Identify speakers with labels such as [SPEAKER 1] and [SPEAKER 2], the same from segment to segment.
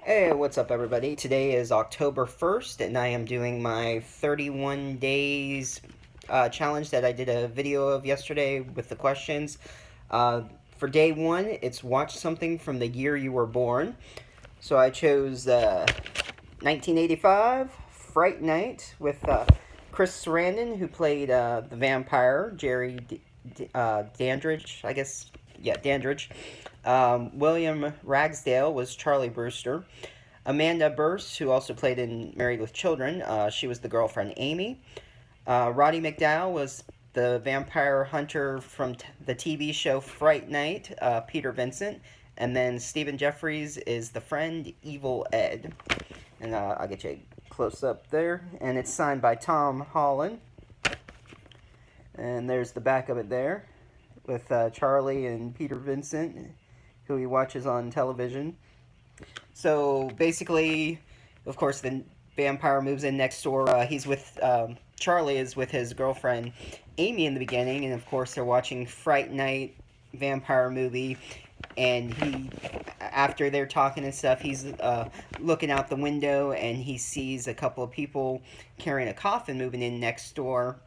[SPEAKER 1] Hey, what's up, everybody? Today is October 1st, and I am doing my 31 days challenge that I did a video of yesterday with the questions. Uh, for day one, it's watch something from the year you were born. So I chose 1985, Fright Night, with Chris Sarandon, who played the vampire, Dandridge, I guess. Yeah, Dandridge. William Ragsdale was Charlie Brewster. Amanda Burse, who also played in Married with Children, she was the girlfriend Amy. Roddy McDowall was the vampire hunter from the TV show Fright Night, Peter Vincent. And then Stephen Jeffries is the friend Evil Ed. And I'll get you a close up there. And it's signed by Tom Holland. And there's the back of it there with Charlie and Peter Vincent, who he watches on television. So basically, of course, the vampire moves in next door. He's with Charlie is with his girlfriend Amy in the beginning, and of course they're watching Fright Night vampire movie. And he, after they're talking and stuff, he's looking out the window and he sees a couple of people carrying a coffin moving in next door.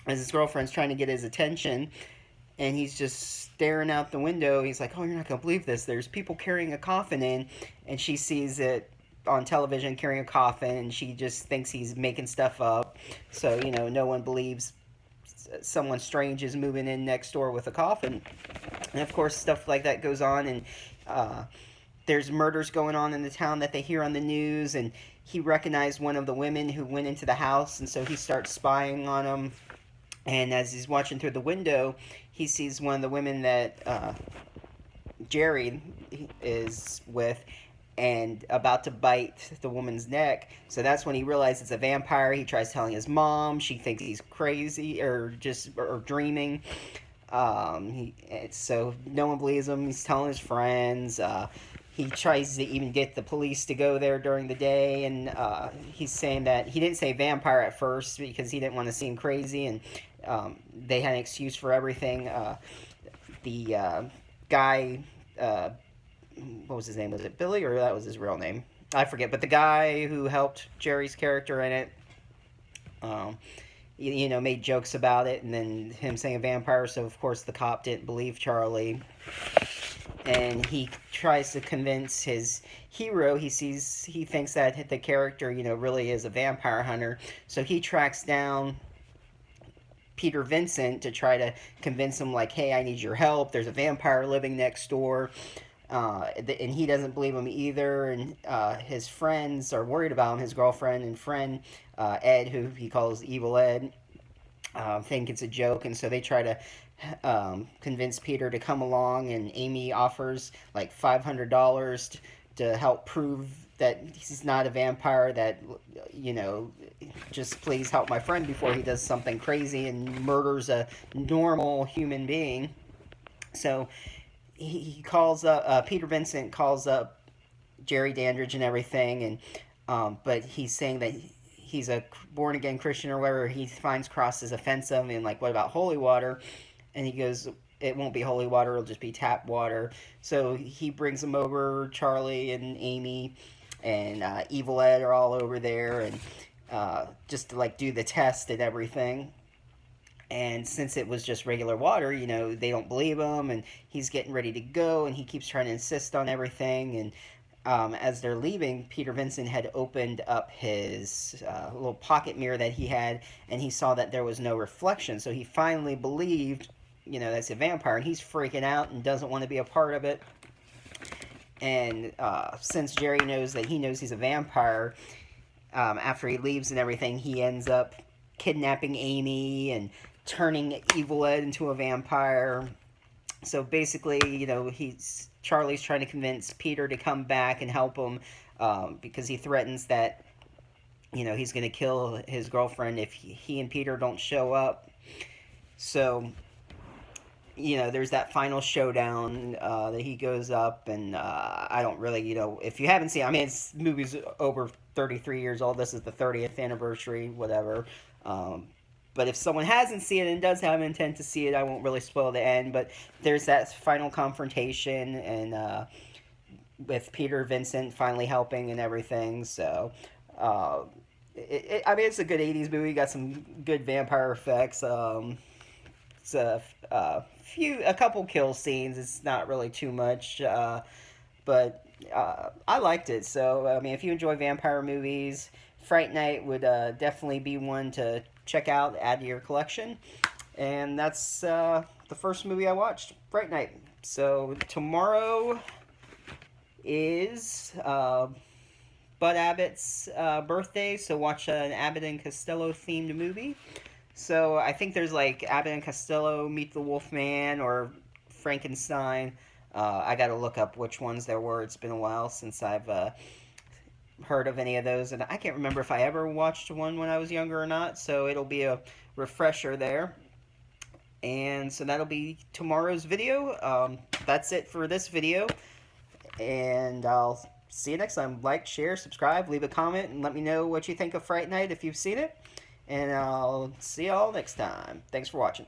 [SPEAKER 1] As his girlfriend's trying to get his attention, and he's just staring out the window. He's like, "Oh, you're not gonna believe this. There's people carrying a coffin in," and she sees it on television carrying a coffin, and she just thinks he's making stuff up. So no one believes someone strange is moving in next door with a coffin, and of course stuff like that goes on, and there's murders going on in the town that they hear on the news, and he recognized one of the women who went into the house, and so he starts spying on them. And as he's watching through the window, he sees one of the women that Jerry is with and about to bite the woman's neck. So that's when he realizes it's a vampire. He tries telling his mom. She thinks he's crazy or dreaming. So no one believes him. He's telling his friends. He tries to even get the police to go there during the day, and he's saying that he didn't say vampire at first because he didn't want to seem crazy, and they had an excuse for everything. The guy, what was his name? Was it Billy, or that was his real name? I forget. But the guy who helped Jerry's character in it, um, made jokes about it, and then him saying a vampire. So of course the cop didn't believe Charlie, and he tries to convince his hero. He thinks that the character, really is a vampire hunter. So he tracks down Peter Vincent to try to convince him, like, "Hey, I need your help. There's a vampire living next door." And he doesn't believe him either. And his friends are worried about him. His girlfriend and friend, Ed, who he calls Evil Ed, think it's a joke. And so they try to convince Peter to come along. And Amy offers like $500 to help prove that he's not a vampire, that, just please help my friend before he does something crazy and murders a normal human being. So he calls up, Peter Vincent calls up Jerry Dandridge and everything, and but he's saying that he's a born again Christian or whatever. He finds cross as offensive, and like, what about holy water? And he goes, "It won't be holy water, it'll just be tap water." So he brings them over. Charlie and Amy and Evil Ed are all over there, and just to like do the test and everything. And since it was just regular water, they don't believe him, and he's getting ready to go, and he keeps trying to insist on everything. And as they're leaving, Peter Vincent had opened up his little pocket mirror that he had, and he saw that there was no reflection. So he finally believed, that's a vampire, and he's freaking out and doesn't want to be a part of it. And since Jerry knows that he knows he's a vampire, after he leaves and everything, he ends up kidnapping Amy and turning Evil Ed into a vampire. So basically, Charlie's trying to convince Peter to come back and help him, because he threatens that, he's going to kill his girlfriend if he and Peter don't show up. So there's that final showdown that he goes up, and I don't really, if you haven't seen it, I mean, this movie's over 33 years old. This is the 30th anniversary, whatever. But if someone hasn't seen it and does have intent to see it, I won't really spoil the end. But there's that final confrontation, and with Peter Vincent finally helping and everything. So, uh, I mean, it's a good '80s movie. Got some good vampire effects. It's a couple kill scenes. It's not really too much, but I liked it. So, I mean, if you enjoy vampire movies, Fright Night would definitely be one to check out, add to your collection. And that's the first movie I watched, Fright Night. So tomorrow is Bud Abbott's birthday, so watch an Abbott and Costello themed movie. So I think there's like Abbott and Costello Meet the Wolfman or Frankenstein. I got to look up which ones there were. It's been a while since I've heard of any of those, and I can't remember if I ever watched one when I was younger or not. So it'll be a refresher there. And so that'll be tomorrow's video. That's it for this video, and I'll see you next time. Like, share, subscribe, leave a comment, and let me know what you think of Fright Night if you've seen it. And I'll see y'all next time. Thanks for watching.